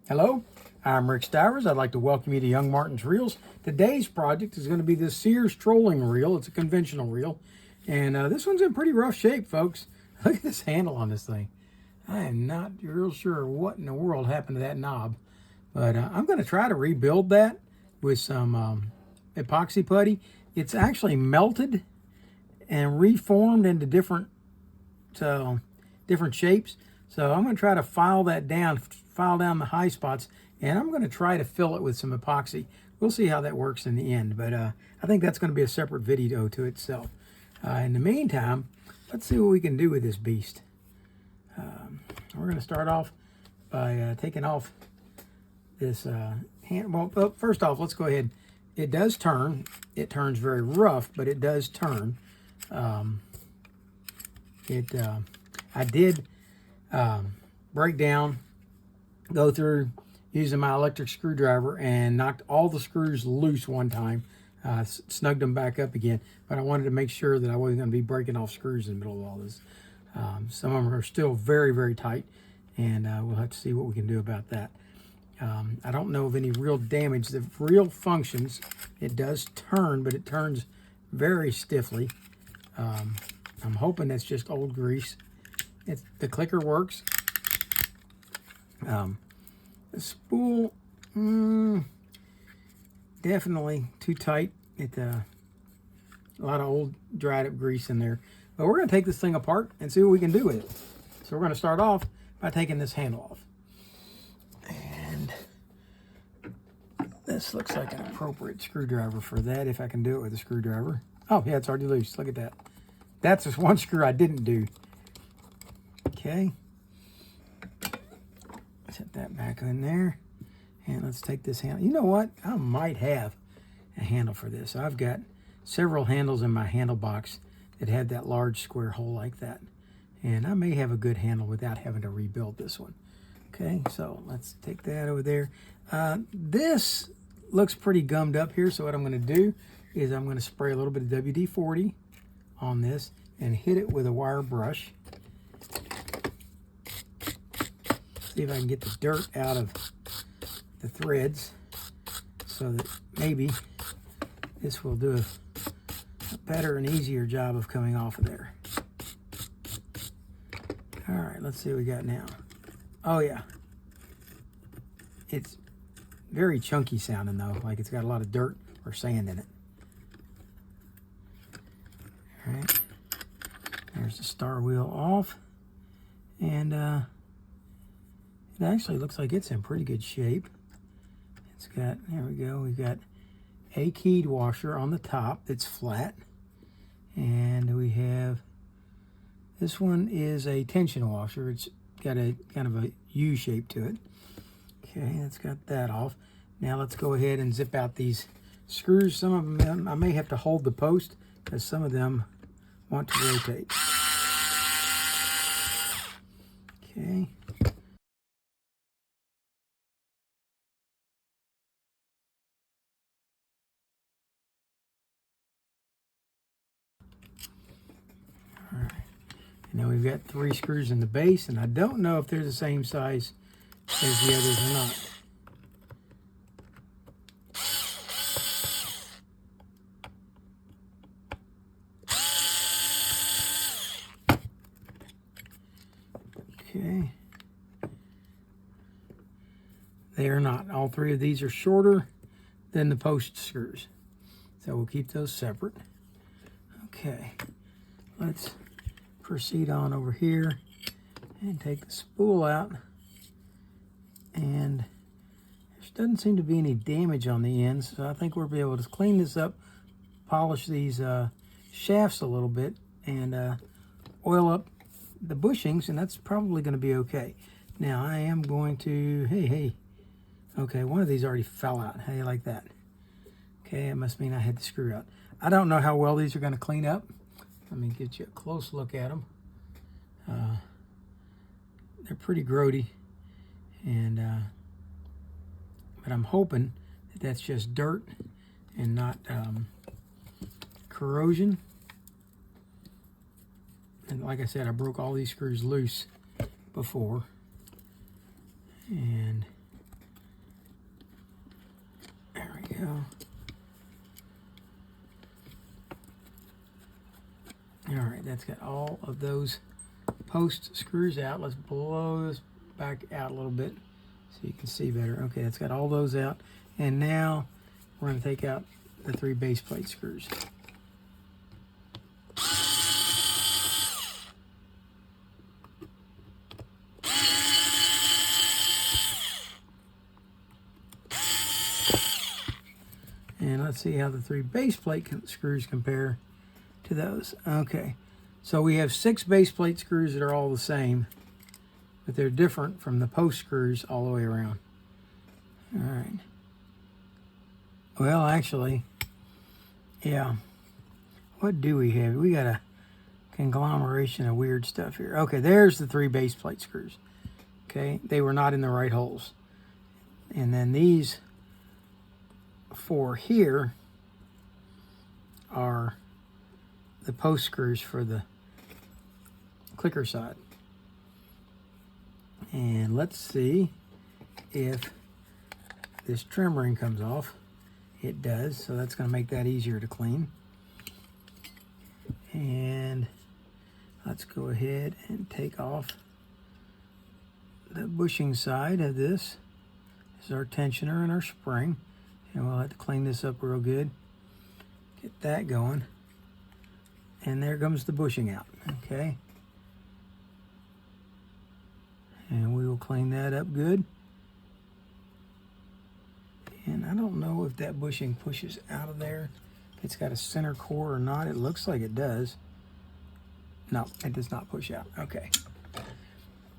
Hello, I'm Rick Stivers. I'd like to welcome you to Young Martin's Reels. Today's project is going to be the Sears Trolling Reel. It's a conventional reel, and this one's in pretty rough shape, folks. Look at this handle on this thing. I am not real sure what in the world happened to that knob, but I'm going to try to rebuild that with some epoxy putty. It's actually melted and reformed into different shapes. So I'm going to try to file down the high spots, and I'm going to try to fill it with some epoxy. We'll see how that works in the end, but I think that's going to be a separate video to itself. In the meantime, let's see what we can do with this beast. We're going to start off by taking off this hand. Well, first off, let's go ahead. It does turn. It turns very rough, but it does turn. I did break down, go through using my electric screwdriver and knocked all the screws loose one time, snugged them back up again, but I wanted to make sure that I wasn't going to be breaking off screws in the middle of all this. Some of them are still very, very tight, and we'll have to see what we can do about that. I don't know of any real damage. The reel functions. It does turn, but it turns very stiffly. I'm hoping that's just old grease. The clicker works. The spool, definitely too tight. A lot of old dried up grease in there. But we're going to take this thing apart and see what we can do with it. So we're going to start off by taking this handle off. And this looks like an appropriate screwdriver for that, if I can do it with a screwdriver. Oh, yeah, it's already loose. Look at that. That's just one screw I didn't do. Okay. Set that back in there. And let's take this handle. You know what? I might have a handle for this. I've got several handles in my handle box that have that large square hole like that. And I may have a good handle without having to rebuild this one. Okay, so let's take that over there. This looks pretty gummed up here, so what I'm going to do is I'm going to spray a little bit of WD-40 on this and hit it with a wire brush. See if I can get the dirt out of the threads so that maybe this will do a better and easier job of coming off of there. All right, let's see what we got now. Oh yeah, it's very chunky sounding though, like it's got a lot of dirt or sand in it. All right, there's the star wheel off, and it actually looks like it's in pretty good shape. It's got, there we go, we've got a keyed washer on the top that's flat, and we have, this one is a tension washer. It's got a kind of a U shape to it. Okay, that's got that off. Now let's go ahead and zip out these screws. Some of them, I may have to hold the post because some of them want to rotate. Okay. All right. Now we've got 3 screws in the base, and I don't know if they're the same size as the others or not. Okay. They are not. All 3 of these are shorter than the post screws. So we'll keep those separate. Okay. Let's proceed on over here and take the spool out. And there doesn't seem to be any damage on the ends, so I think we'll be able to clean this up, polish these shafts a little bit, and oil up the bushings, and that's probably going to be okay. Now I am going to, okay, one of these already fell out. How do you like that? Okay, it must mean I had the screw out. I don't know how well these are going to clean up. Let me get you a close look at them. They're pretty grody, and but I'm hoping that that's just dirt and not corrosion. And like I said, I broke all these screws loose before, and go. All right, that's got all of those post screws out. Let's blow this back out a little bit so you can see better. Okay, that's got all those out. And now we're going to take out the 3 base plate screws. And let's see how the 3 base plate screws compare to those. Okay, so we have 6 base plate screws that are all the same, but they're different from the post screws all the way around. All right. Well, actually, yeah. What do we have? We got a conglomeration of weird stuff here. Okay, there's the 3 base plate screws. Okay, they were not in the right holes. And then these 4 here are the post screws for the clicker side. And let's see if this trim ring comes off. It does, so that's going to make that easier to clean. And let's go ahead and take off the bushing side of this. This is our tensioner and our spring. And we'll have to clean this up real good. Get that going. And there comes the bushing out, okay? And we will clean that up good. And I don't know if that bushing pushes out of there. If it's got a center core or not. It looks like it does. No, it does not push out. Okay.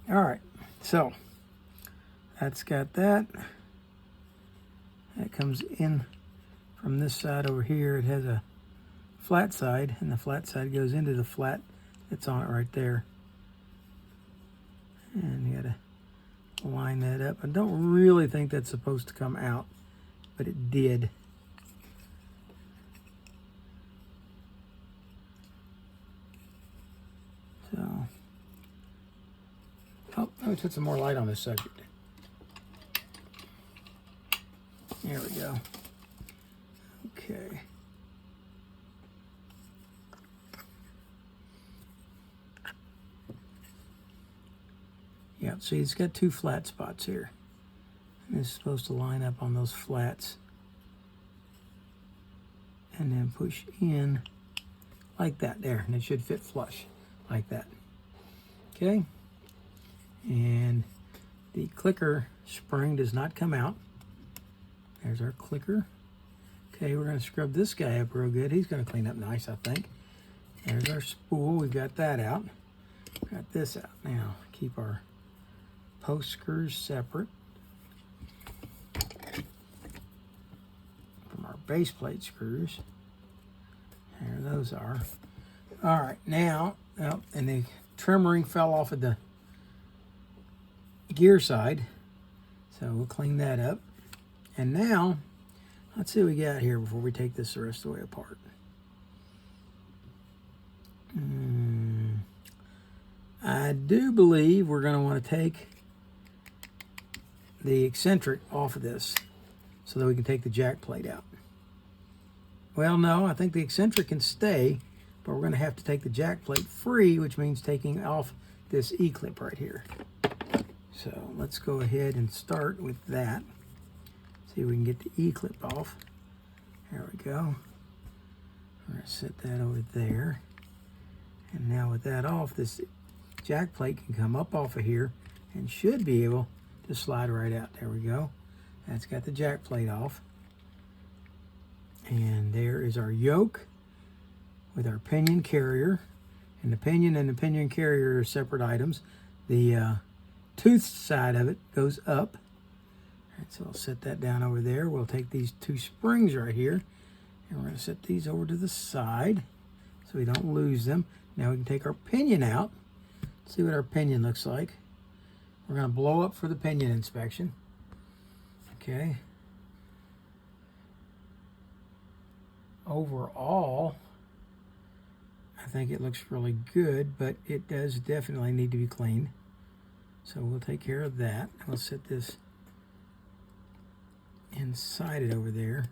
All right. So that's got that. That comes in from this side over here. It has a flat side, and the flat side goes into the flat that's on it right there. And you gotta line that up. I don't really think that's supposed to come out, but it did. So, oh, let me put some more light on this subject. There we go. Okay. Yeah, see, it's got 2 flat spots here. And it's supposed to line up on those flats. And then push in like that there. And it should fit flush like that. Okay. And the clicker spring does not come out. There's our clicker. Okay, we're going to scrub this guy up real good. He's going to clean up nice, I think. There's our spool. We've got that out. Got this out. Now, keep our post screws separate from our base plate screws. There those are. All right, now, oh, and the trim ring fell off of the gear side, so we'll clean that up. And now, let's see what we got here before we take this the rest of the way apart. I do believe we're going to want to take the eccentric off of this so that we can take the jack plate out. Well, no, I think the eccentric can stay, but we're going to have to take the jack plate free, which means taking off this E-clip right here. So let's go ahead and start with that. See if we can get the E-clip off. There we go. We're going to set that over there. And now with that off, this jack plate can come up off of here and should be able to slide right out. There we go. That's got the jack plate off. And there is our yoke with our pinion carrier. And the pinion carrier are separate items. The tooth side of it goes up. All right, so I'll set that down over there. We'll take these 2 springs right here, and we're going to set these over to the side so we don't lose them. Now we can take our pinion out. See what our pinion looks like. We're going to blow up for the pinion inspection. Okay. Overall, I think it looks really good, but it does definitely need to be cleaned. So we'll take care of that. We'll set this inside it over there.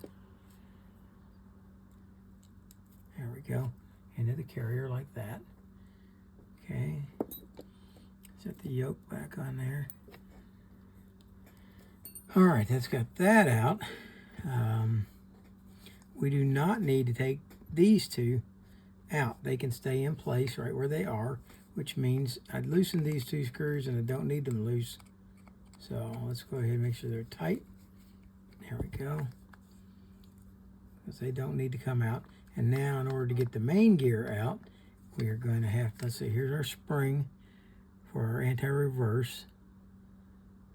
There we go. Into the carrier like that. Okay. Set the yoke back on there. All right, that's got that out. We do not need to take these two out. They can stay in place right where they are, which means I'd loosen these two screws and I don't need them loose. So let's go ahead and make sure they're tight. There we go. Because they don't need to come out. And now in order to get the main gear out, we are going to have, let's see, here's our spring for our anti-reverse.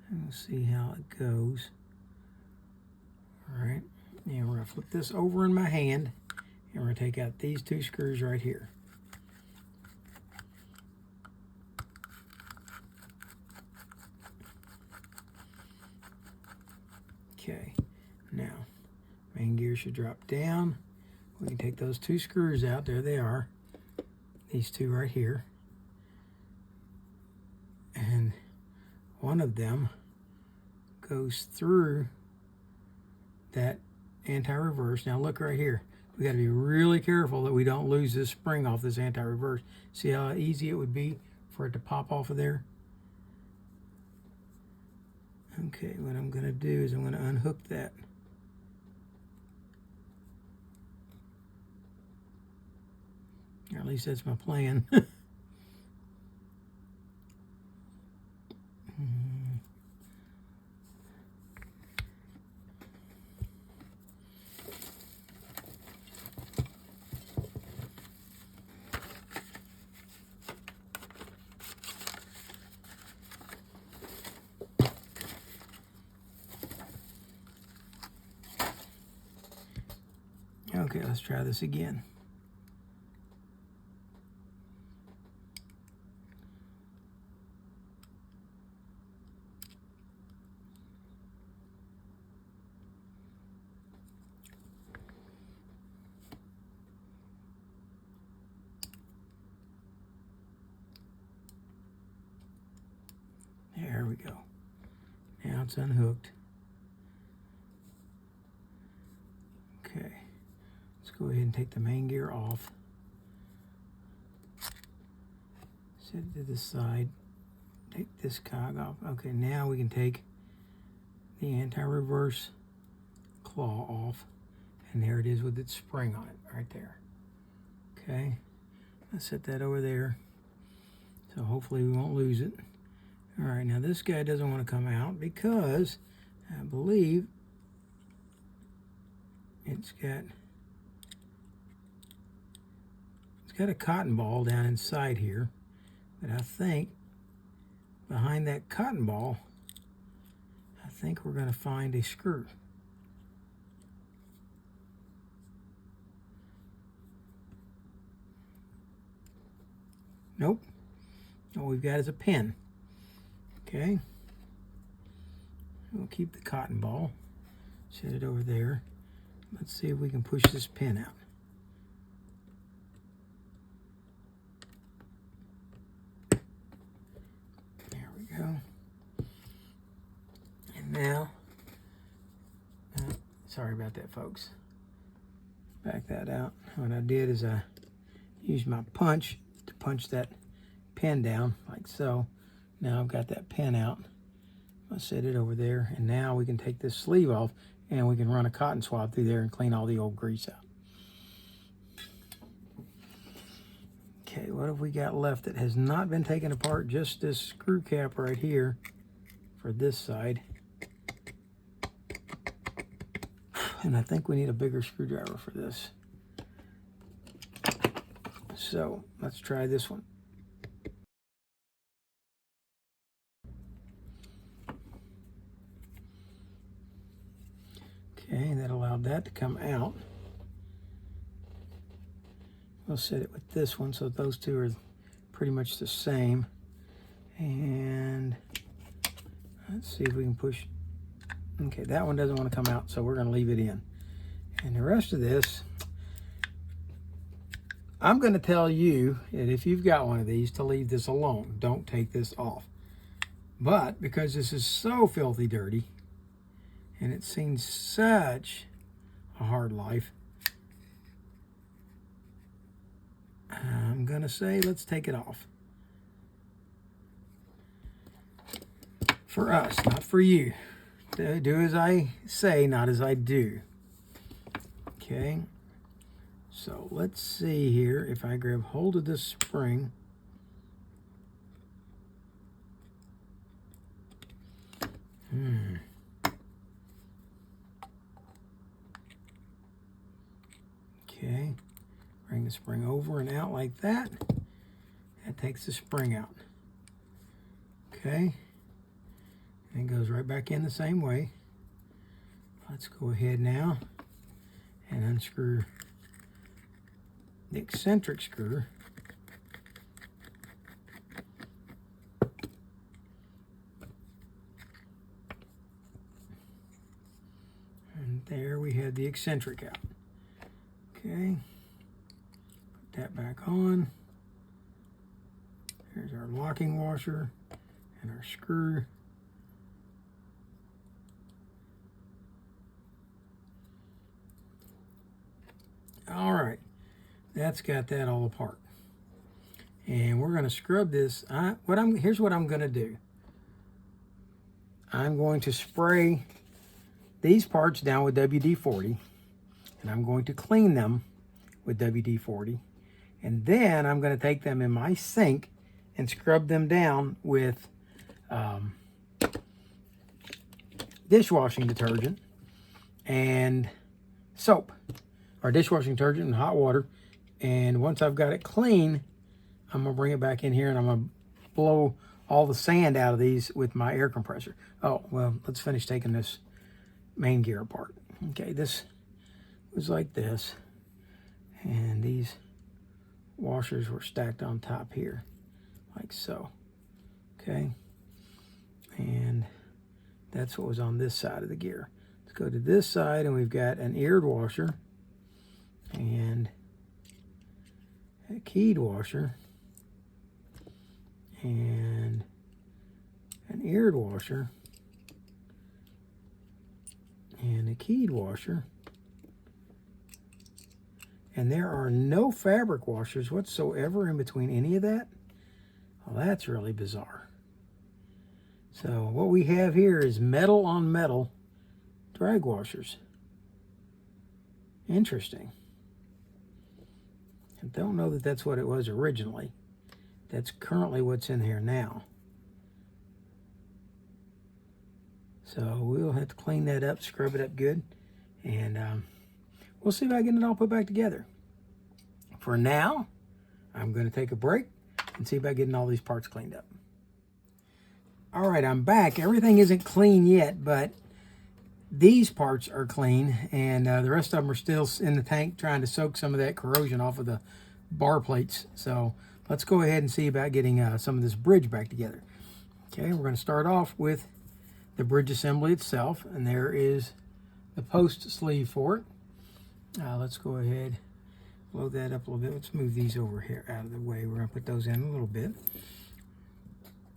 And we'll see how it goes. All right, and we're going to flip this over in my hand, and we're going to take out these two screws right here. Okay, now main gear should drop down. We can take those two screws out. There they are. These two right here. And one of them goes through that anti-reverse. Now look right here. We got to be really careful that we don't lose this spring off this anti-reverse. See how easy it would be for it to pop off of there? Okay, what I'm going to do is I'm going to unhook that. Or at least that's my plan. Okay, let's try this again. There we go. Now it's unhooked. Okay, let's go ahead and take the main gear off. Set it to the side. Take this cog off. Okay, now we can take the anti-reverse claw off. And there it is with its spring on it, right there. Okay, let's set that over there. So hopefully we won't lose it. All right, now this guy doesn't want to come out because I believe it's got a cotton ball down inside here. But I think behind that cotton ball, I think we're going to find a screw. Nope. All we've got is a pin. Okay. We'll keep the cotton ball. Set it over there. Let's see if we can push this pin out. There we go. And now, sorry about that, folks. Back that out. What I did is I used my punch to punch that pin down like so. Now I've got that pin out. I'll set it over there, and now we can take this sleeve off and we can run a cotton swab through there and clean all the old grease out. Okay, what have we got left that has not been taken apart? Just this screw cap right here for this side. And I think we need a bigger screwdriver for this. So let's try this one. Okay, that allowed that to come out. We'll set it with this one so those two are pretty much the same. And let's see if we can push. Okay, that one doesn't want to come out, so we're going to leave it in. And the rest of this, I'm going to tell you that if you've got one of these, to leave this alone. Don't take this off. But because this is so filthy dirty, and it's seen such a hard life, gonna say let's take it off. For us, not for you. Do as I say, not as I do. Okay, so let's see here. If I grab hold of this spring, okay, bring the spring over and out like that. That takes the spring out. Okay, and it goes right back in the same way. Let's go ahead now and unscrew the eccentric screw. And there we have the eccentric out. Okay, put that back on. Here's our locking washer and our screw. All right, that's got that all apart. And we're going to scrub this. Here's what I'm going to do. I'm going to spray these parts down with WD-40, and I'm going to clean them with WD-40. And then I'm going to take them in my sink and scrub them down with dishwashing detergent and soap, or dishwashing detergent and hot water. And once I've got it clean, I'm gonna bring it back in here and I'm gonna blow all the sand out of these with my air compressor. Oh, well, let's finish taking this main gear apart. Okay, this was like this, and these washers were stacked on top here, like so. Okay, and that's what was on this side of the gear. Let's go to this side, and we've got an eared washer and a keyed washer and an eared washer and a keyed washer. And there are no fabric washers whatsoever in between any of that. Well, that's really bizarre. So what we have here is metal on metal drag washers. Interesting. I don't know that that's what it was originally. That's currently what's in here now. So we'll have to clean that up, scrub it up good, and we'll see if I can get it all put back together. For now, I'm going to take a break and see about getting all these parts cleaned up. All right, I'm back. Everything isn't clean yet, but these parts are clean, and the rest of them are still in the tank trying to soak some of that corrosion off of the bar plates. So let's go ahead and see about getting some of this bridge back together. Okay, we're going to start off with the bridge assembly itself, and there is the post sleeve for it. Let's go ahead, load that up a little bit. Let's move these over here out of the way. We're going to put those in a little bit.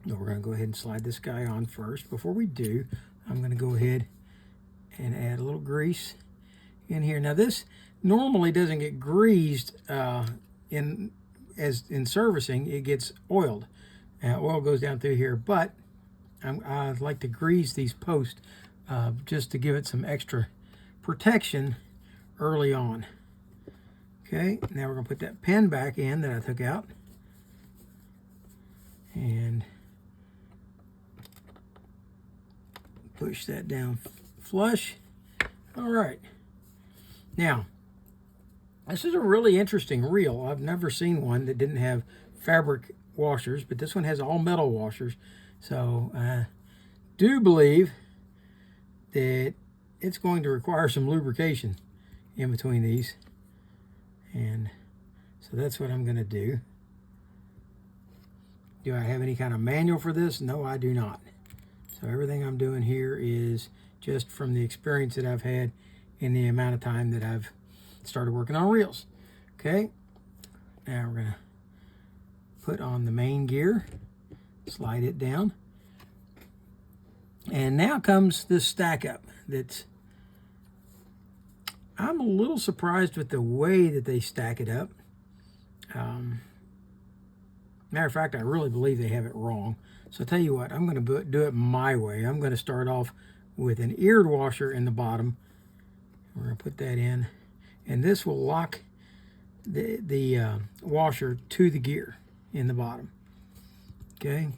We're going to go ahead and slide this guy on first. Before we do, I'm going to go ahead and add a little grease in here. Now this normally doesn't get greased in servicing. It gets oiled. Oil goes down through here, but I'd like to grease these posts just to give it some extra protection early on. Okay, now we're going to put that pin back in that I took out, and push that down flush. All right, now this is a really interesting reel. I've never seen one that didn't have fabric washers, but this one has all metal washers. So I do believe that it's going to require some lubrication in between these, and so that's what I'm going to do. Do I have any kind of manual for this? No, I do not. So everything I'm doing here is just from the experience that I've had in the amount of time that I've started working on reels. Okay, now we're going to put on the main gear, slide it down, and now comes this stack up. I'm a little surprised with the way that they stack it up. Matter of fact, I really believe they have it wrong. So I'll tell you what, I'm going to do it my way. I'm going to start off with an eared washer in the bottom. We're going to put that in, and this will lock the washer to the gear in the bottom. Okay.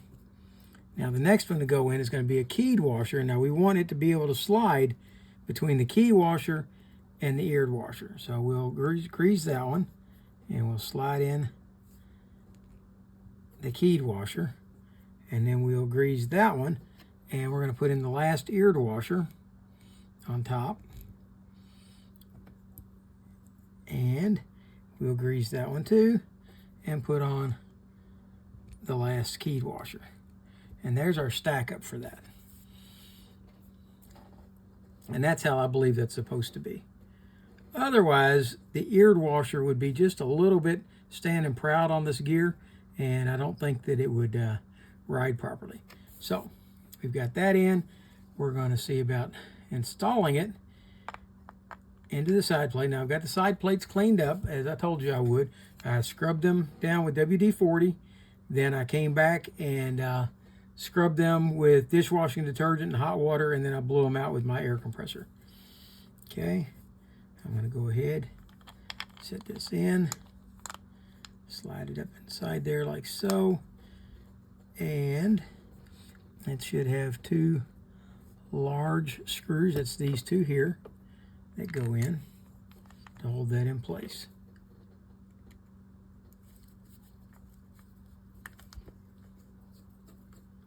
Now the next one to go in is going to be a keyed washer. Now we want it to be able to slide between the key washer and the eared washer. So we'll grease that one, and we'll slide in the keyed washer, and then we'll grease that one, and we're going to put in the last eared washer on top, and we'll grease that one too and put on the last keyed washer. And there's our stack up for that. And that's how I believe that's supposed to be. Otherwise, the eared washer would be just a little bit standing proud on this gear, and I don't think that it would ride properly. So we've got that in. We're going to see about installing it into the side plate. Now I've got the side plates cleaned up, as I told you I would. I scrubbed them down with WD-40. Then I came back and scrubbed them with dishwashing detergent and hot water, and then I blew them out with my air compressor. Okay, I'm going to go ahead, set this in, slide it up inside there like so, and it should have two large screws. That's these two here that go in to hold that in place.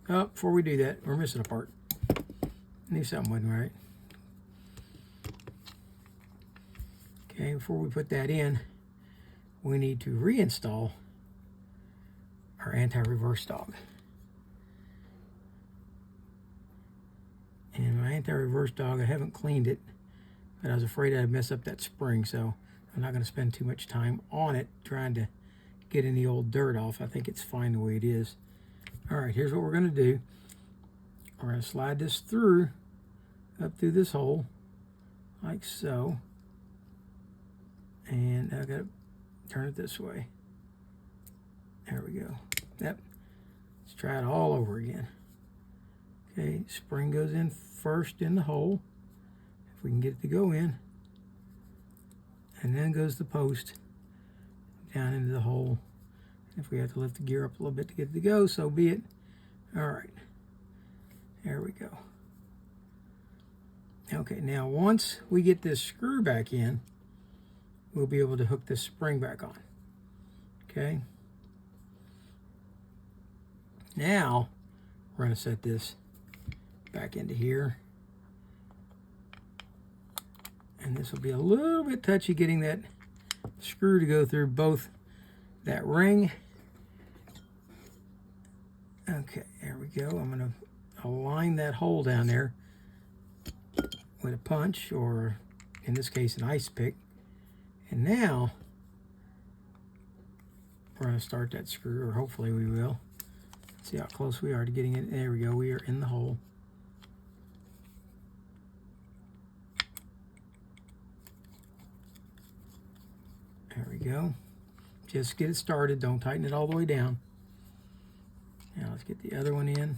Oh, before we do that, we're missing a part. I knew something wasn't right. Okay, before we put that in, we need to reinstall our anti-reverse dog. And my anti-reverse dog, I haven't cleaned it, but I was afraid I'd mess up that spring, so I'm not going to spend too much time on it trying to get any old dirt off. I think it's fine the way it is. All right, here's what we're going to do. We're going to slide this through, up through this hole, like so. And I've got to turn it this way. There we go. Yep. Let's try it all over again. Okay, spring goes in first in the hole, if we can get it to go in. And then goes the post down into the hole. If we have to lift the gear up a little bit to get it to go, so be it. All right, there we go. Okay, now once we get this screw back in, we'll be able to hook this spring back on. Okay. Now we're going to set this back into here. And this will be a little bit touchy getting that screw to go through both that ring. Okay, there we go. I'm going to align that hole down there with a punch, or in this case an ice pick. And now we're going to start that screw, or hopefully we will. Let's see how close we are to getting it. There we go. We are in the hole. There we go. Just get it started. Don't tighten it all the way down. Now let's get the other one in.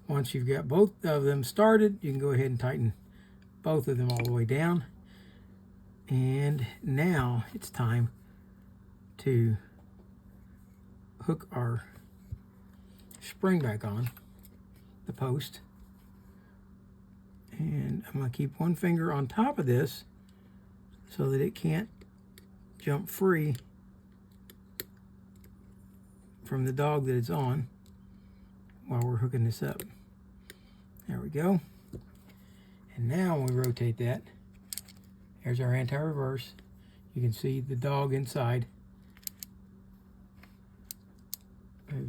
Once you've got both of them started, you can go ahead and tighten both of them all the way down. And now it's time to hook our spring back on the post. And I'm going to keep one finger on top of this so that it can't jump free from the dog that it's on while we're hooking this up. There we go. And now when we rotate that, there's our anti-reverse. You can see the dog inside.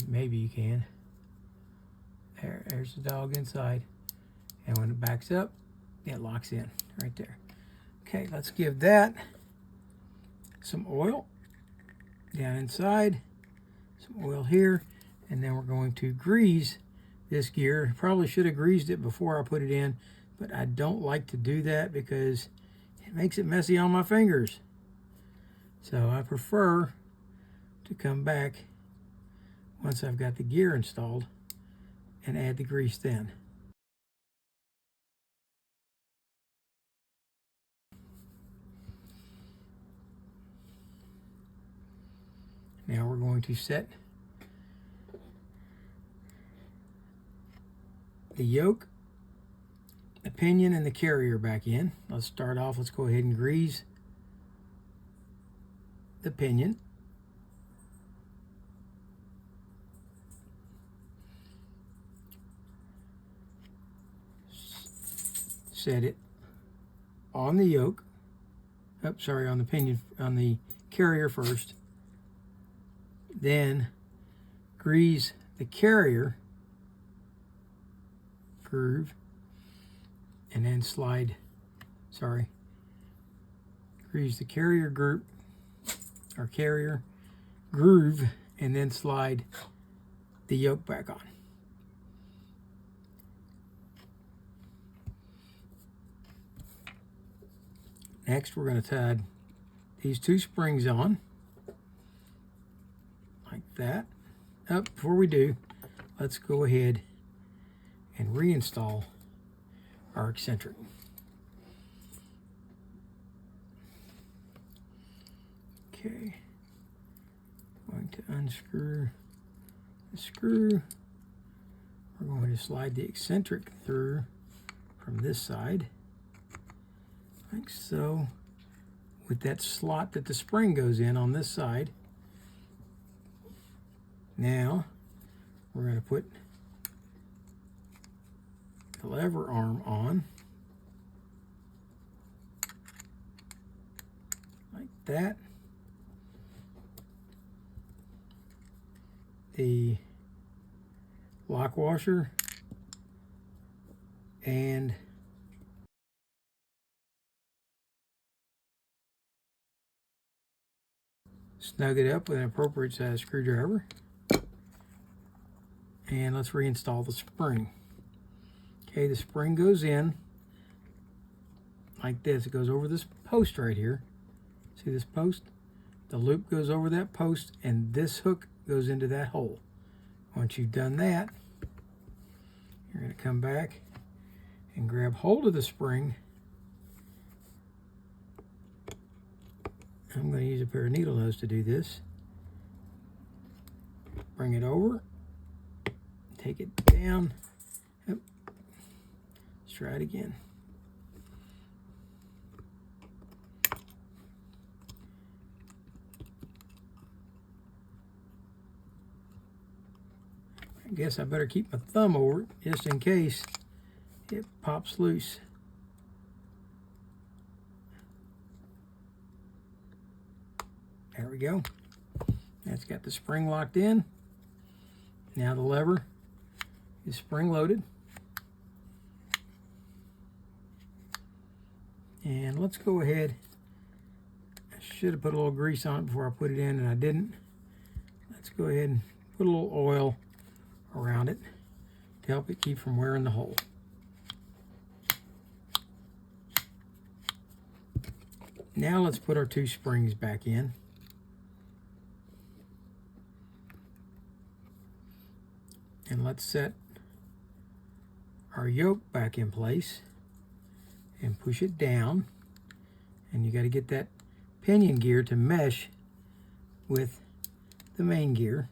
Maybe you can. There's the dog inside. And when it backs up, it locks in right there. Okay, let's give that some oil down inside, some oil here, and then we're going to grease this gear. Probably should have greased it before I put it in, but I don't like to do that because it makes it messy on my fingers. So I prefer to come back once I've got the gear installed and add the grease then. Now we're going to set the yoke, the pinion, and the carrier back in. Let's start off, let's go ahead and grease the pinion. Set it on the yoke, on the pinion, on the carrier first. Then grease the carrier groove, and then grease the carrier group, or carrier groove, and then slide the yoke back on. Next, we're going to tie these two springs on, like that. Before we do, let's go ahead and reinstall our eccentric. Okay, going to unscrew the screw. We're going to slide the eccentric through from this side, like so, with that slot that the spring goes in on this side. Now we're going to put the lever arm on, like that. The lock washer and snug it up with an appropriate size screwdriver. And let's reinstall the spring. Okay, the spring goes in like this. It goes over this post right here. See this post? The loop goes over that post, and this hook goes into that hole. Once you've done that, you're going to come back and grab hold of the spring. I'm going to use a pair of needle nose to do this. Bring it over, take it down. Yep. Let's try it again. I guess I better keep my thumb over it just in case it pops loose. There we go. That's got the spring locked in. Now the lever is spring loaded. And let's go ahead. I should have put a little grease on it before I put it in, and I didn't. Let's go ahead and put a little oil around it to help it keep from wearing the hole. Now let's put our two springs back in. And let's set our yoke back in place and push it down. And you got to get that pinion gear to mesh with the main gear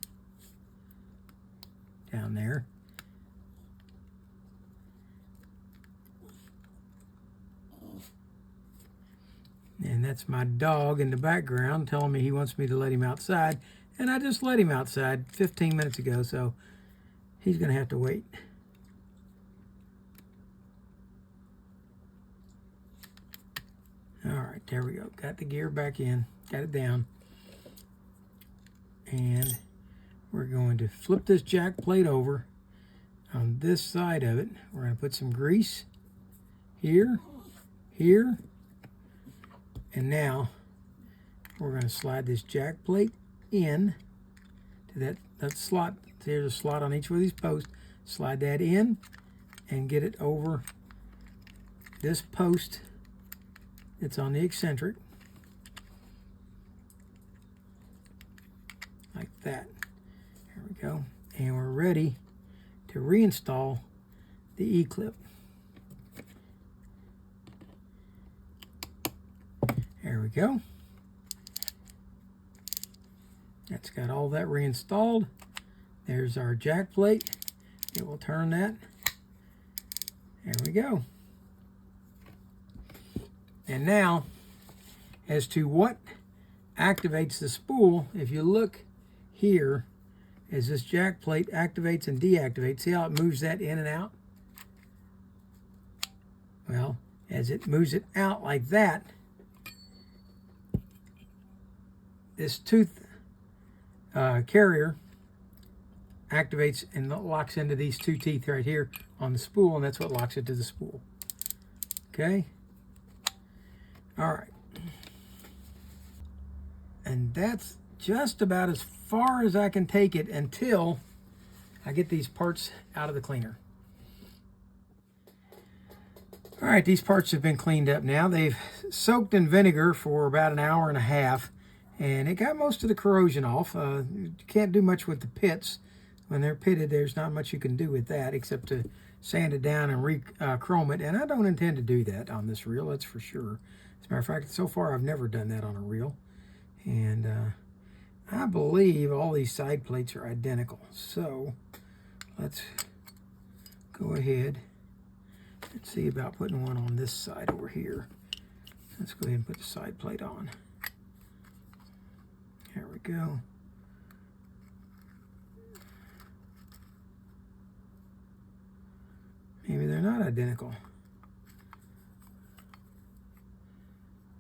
down there. And that's my dog in the background telling me he wants me to let him outside. And I just let him outside 15 minutes ago, so he's going to have to wait. All right, there we go. Got the gear back in, got it down. And we're going to flip this jack plate over on this side of it. We're going to put some grease here, here, and now we're going to slide this jack plate in to that slot. There's a slot on each one of these posts. Slide that in and get it over this post. It's on the eccentric. ready to reinstall the E-clip. There we go. That's got all that reinstalled. There's our jack plate. It will turn that. There we go. And now, as to what activates the spool, if you look here, as this jack plate activates and deactivates, see how it moves that in and out? Well, as it moves it out like that, this tooth carrier activates and locks into these two teeth right here on the spool, and that's what locks it to the spool. Okay? All right. And that's just about as far as I can take it until I get these parts out of the cleaner. All right, these parts have been cleaned up now. They've soaked in vinegar for about an hour and a half, and it got most of the corrosion off. You can't do much with the pits. When they're pitted, there's not much you can do with that except to sand it down and re-chrome it, and I don't intend to do that on this reel, that's for sure. As a matter of fact, so far I've never done that on a reel. And I believe all these side plates are identical. So let's go ahead and see about putting one on this side over here. Let's go ahead and put the side plate on. There we go. Maybe they're not identical.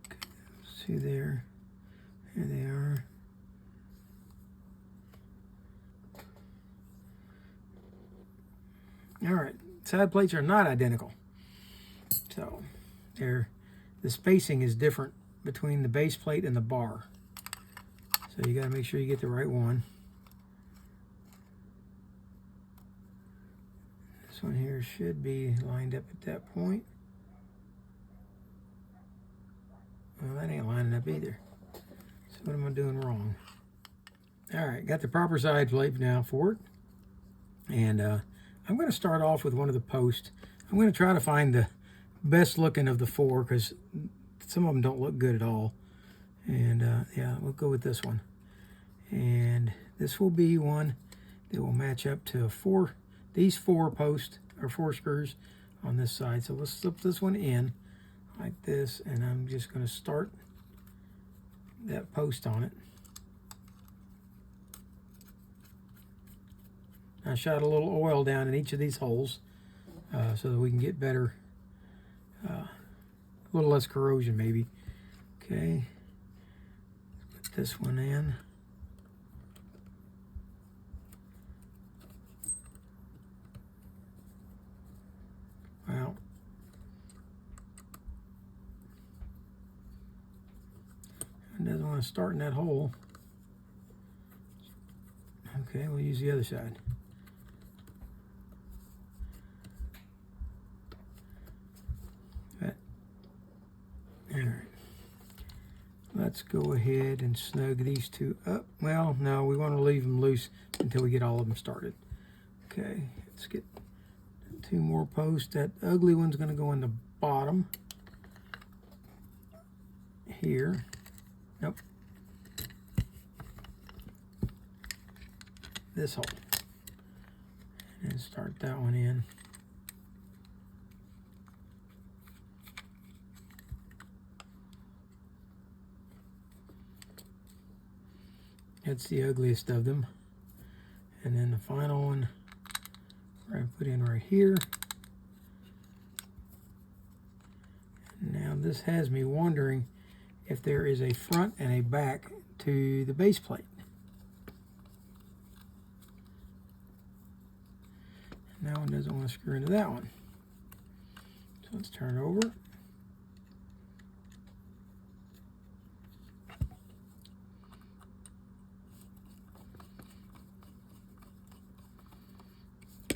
Okay, see there. Here they are. All right, side plates are not identical. So the spacing is different between the base plate and the bar. So you gotta make sure you get the right one. This one here should be lined up at that point. Well, that ain't lining up either. So what am I doing wrong? All right, got the proper side plate now for it. And I'm going to start off with one of the posts. I'm going to try to find the best looking of the four because some of them don't look good at all. And yeah, we'll go with this one. And this will be one that will match up to these four posts or four screws on this side. So let's slip this one in like this, and I'm just going to start that post on it. I shot a little oil down in each of these holes so that we can get better, a little less corrosion maybe. Okay, put this one in. Well, it doesn't want to start in that hole. Okay, we'll use the other side. All right, let's go ahead and snug these two up. Well, no, we want to leave them loose until we get all of them started. Okay, let's get two more posts. That ugly one's going to go in the bottom here. Nope. This hole. And start that one in. That's the ugliest of them. And then the final one we're going to put in right here. Now this has me wondering if there is a front and a back to the base plate. And that one doesn't want to screw into that one. So let's turn it over.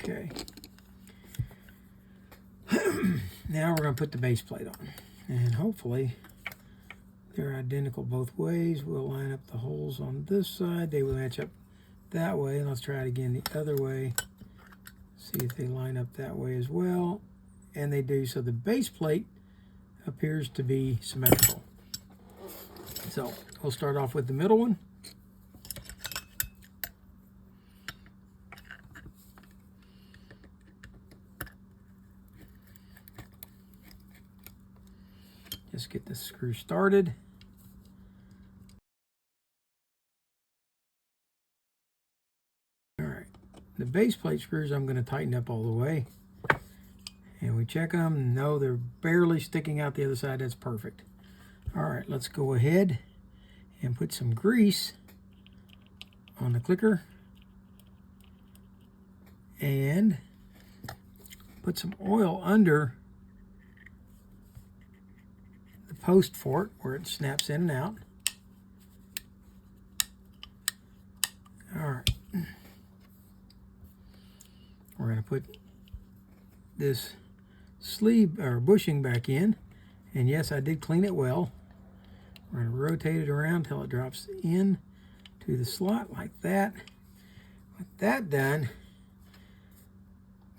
Okay. Now we're going to put the base plate on. And hopefully they're identical both ways. We'll line up the holes on this side. They will match up that way. And let's try it again the other way. See if they line up that way as well. And they do. So the base plate appears to be symmetrical. So we'll start off with the middle one. Just get the screw started. All right, the base plate screws I'm going to tighten up all the way. And we check them. No, they're barely sticking out the other side. That's perfect. All right, let's go ahead and put some grease on the clicker and put some oil under the post for it where it snaps in and out. All right. We're going to put this sleeve or bushing back in, and yes, I did clean it well. We're going to rotate it around till it drops in to the slot like that. With that done,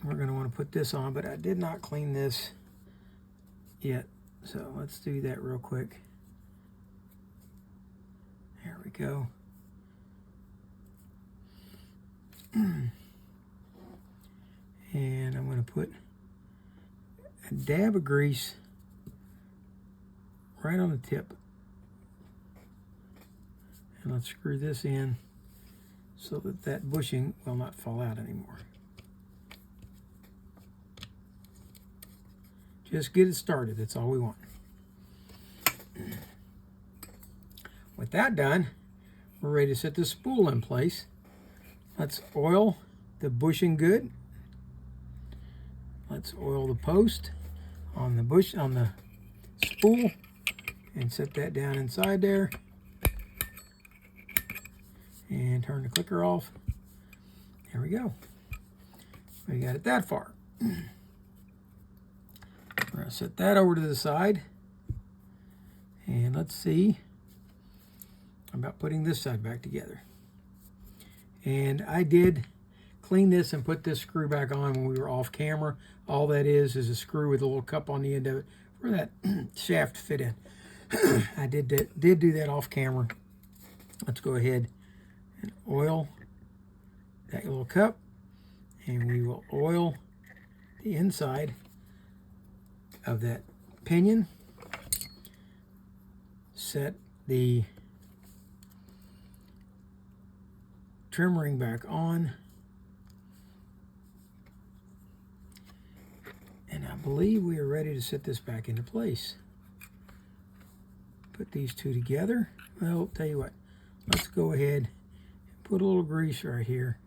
we're going to want to put this on, but I did not clean this yet, so let's do that real quick. There we go. And I'm going to put a dab of grease right on the tip. And let's screw this in so that that bushing will not fall out anymore. Just get it started, that's all we want. With that done, we're ready to set the spool in place. Let's oil the bushing good. Let's oil the post on the spool and set that down inside there. And turn the clicker off. There we go. We got it that far. We're going to set that over to the side. And let's see about putting this side back together. And I did clean this and put this screw back on when we were off camera. All that is a screw with a little cup on the end of it for that shaft to fit in. I did do that off camera. Let's go ahead and oil that little cup, and we will oil the inside of that pinion. Set the trim ring back on. And I believe we are ready to set this back into place. Put these two together. Well, tell you what, let's go ahead and put a little grease right here,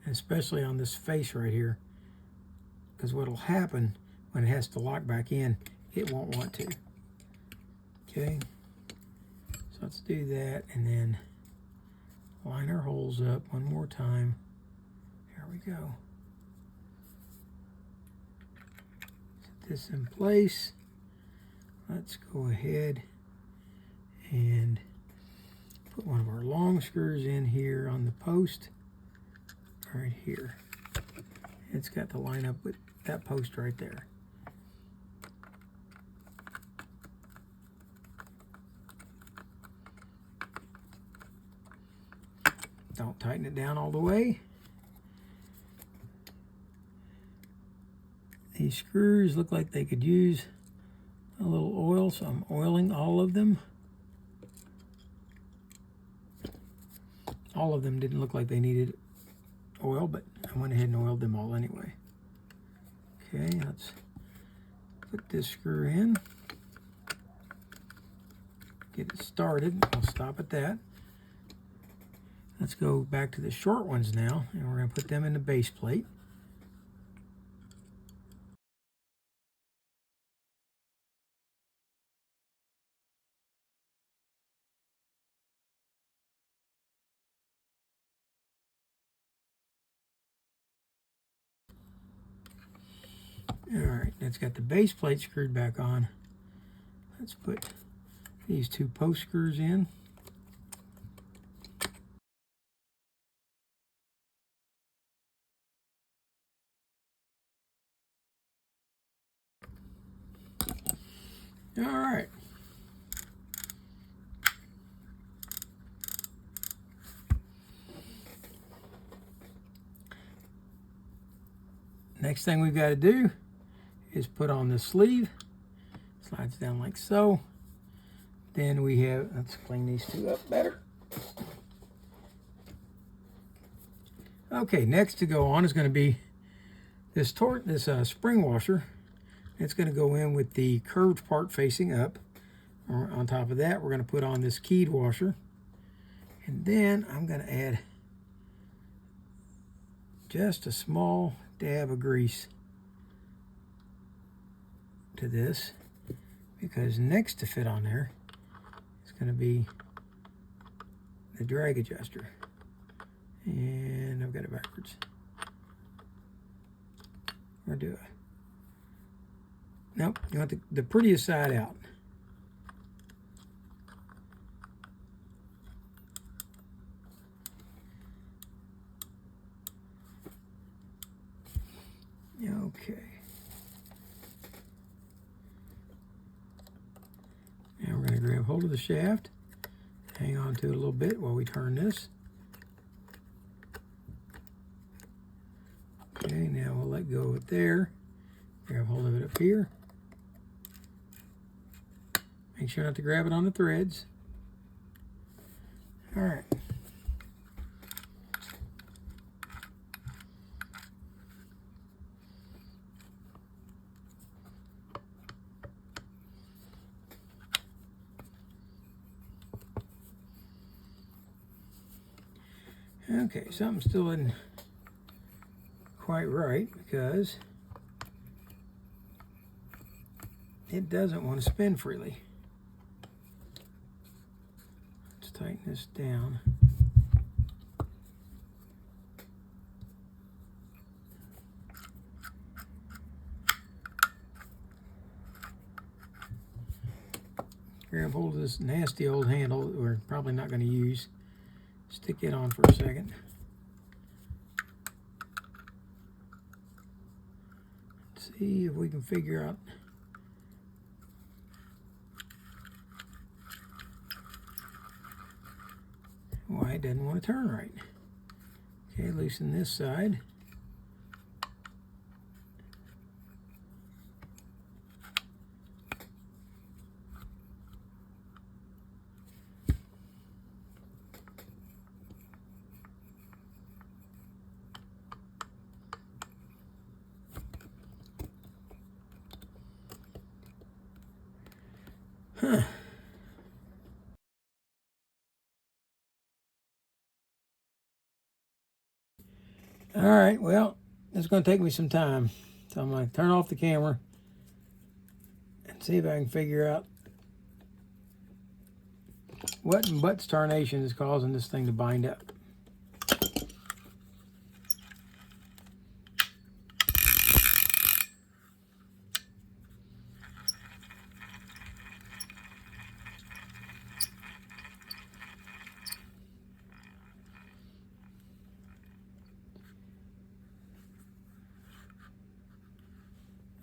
especially on this face right here, because what will happen when it has to lock back in, it won't want to. Okay, so let's do that and then line our holes up one more time. There we go. Set this in place. Let's go ahead and put one of our long screws in here on the post right here. It's got to line up with that post right there. Don't tighten it down all the way. These screws look like they could use a little oil, so I'm oiling all of them. All of them didn't look like they needed oil, but I went ahead and oiled them all anyway. Okay, let's put this screw in. Get it started. I'll stop at that. Let's go back to the short ones now, and we're going to put them in the base plate. All right, that's got the base plate screwed back on. Let's put these two post screws in. All right. Next thing we've got to do is put on the sleeve. Slides down like so. Then we have, let's clean these two up better. Okay, next to go on is going to be this spring washer. It's going to go in with the curved part facing up. On top of that, we're going to put on this keyed washer. And then I'm going to add just a small dab of grease to this, because next to fit on there is going to be the drag adjuster. And I've got it backwards. Or do I? Nope, you want the prettiest side out. Okay. Now we're going to grab hold of the shaft, hang on to it a little bit while we turn this. Okay, now we'll let go of it there. Grab hold of it up here. Make sure not to grab it on the threads. All right. Okay, something still isn't quite right because it doesn't want to spin freely. Let's tighten this down. Grab hold of this nasty old handle that we're probably not going to use. Stick it on for a second. Let's see if we can figure out why it doesn't want to turn right. Okay, loosen this side. Huh. All right, well, it's going to take me some time. So I'm going to turn off the camera and see if I can figure out what in butts tarnation is causing this thing to bind up.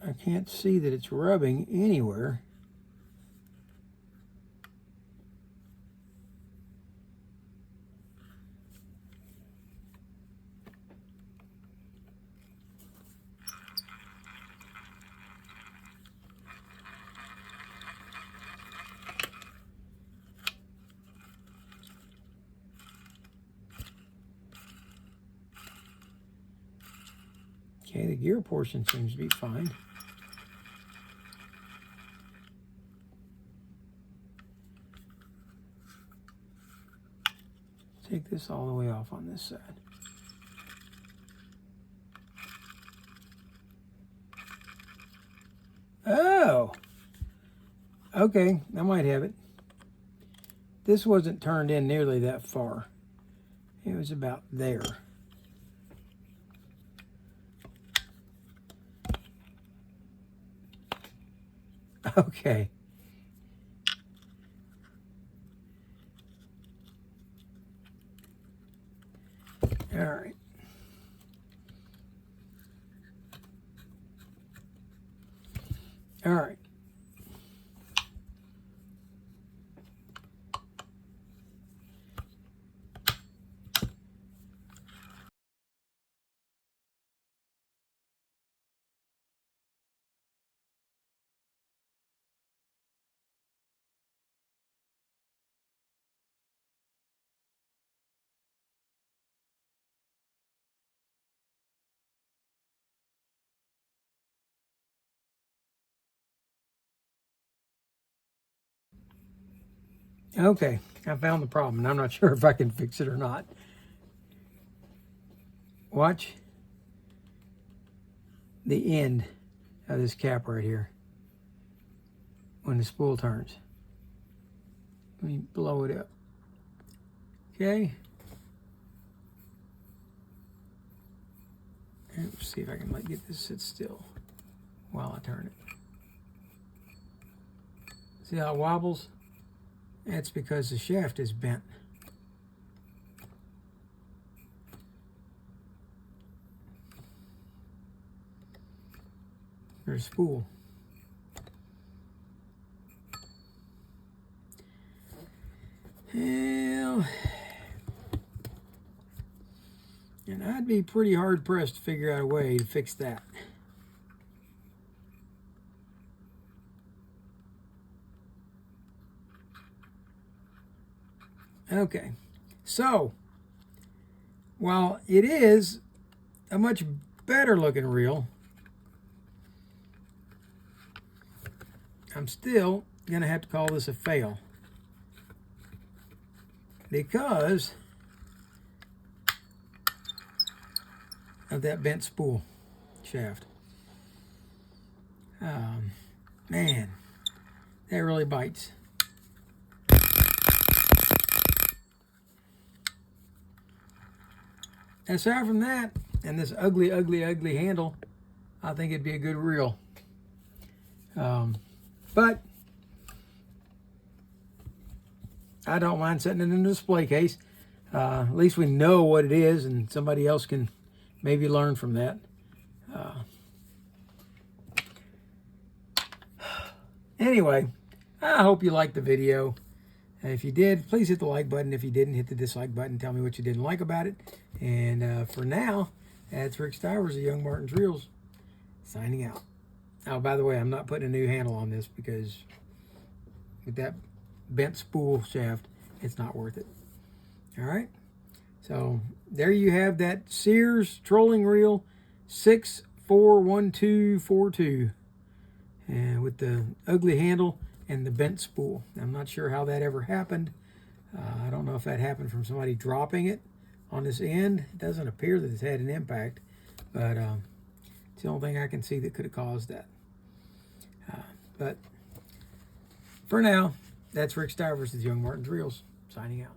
I can't see that it's rubbing anywhere. Okay, the gear portion seems to be fine. Take this all the way off on this side. Oh! Okay, I might have it. This wasn't turned in nearly that far. It was about there. Okay. All right. All right. Okay, I found the problem, and I'm not sure if I can fix it or not. Watch the end of this cap right here when the spool turns. Let me blow it up. Okay. Let's see if I can get this sit still while I turn it. See how it wobbles? That's because the shaft is bent. There's a spool. Well, and I'd be pretty hard pressed to figure out a way to fix that. Okay, so while it is a much better looking reel, I'm still gonna have to call this a fail because of that bent spool shaft. Man, that really bites. Aside from that, and this ugly, ugly, ugly handle, I think it'd be a good reel. But I don't mind setting it in a display case. At least we know what it is, and somebody else can maybe learn from that. Anyway, I hope you liked the video. If you did, please hit the like button. If you didn't, hit the dislike button. Tell me what you didn't like about it. And for now, that's Rick Stivers of Young Martin's Reels, signing out. Oh, by the way, I'm not putting a new handle on this because with that bent spool shaft, it's not worth it. All right? So there you have that Sears Trolling Reel 641242. And with the ugly handle and the bent spool. I'm not sure how that ever happened. I don't know if that happened from somebody dropping it on this end. It doesn't appear that it's had an impact, but it's the only thing I can see that could have caused that. But for now, that's Rick Stivers of Young Martin's Reels, signing out.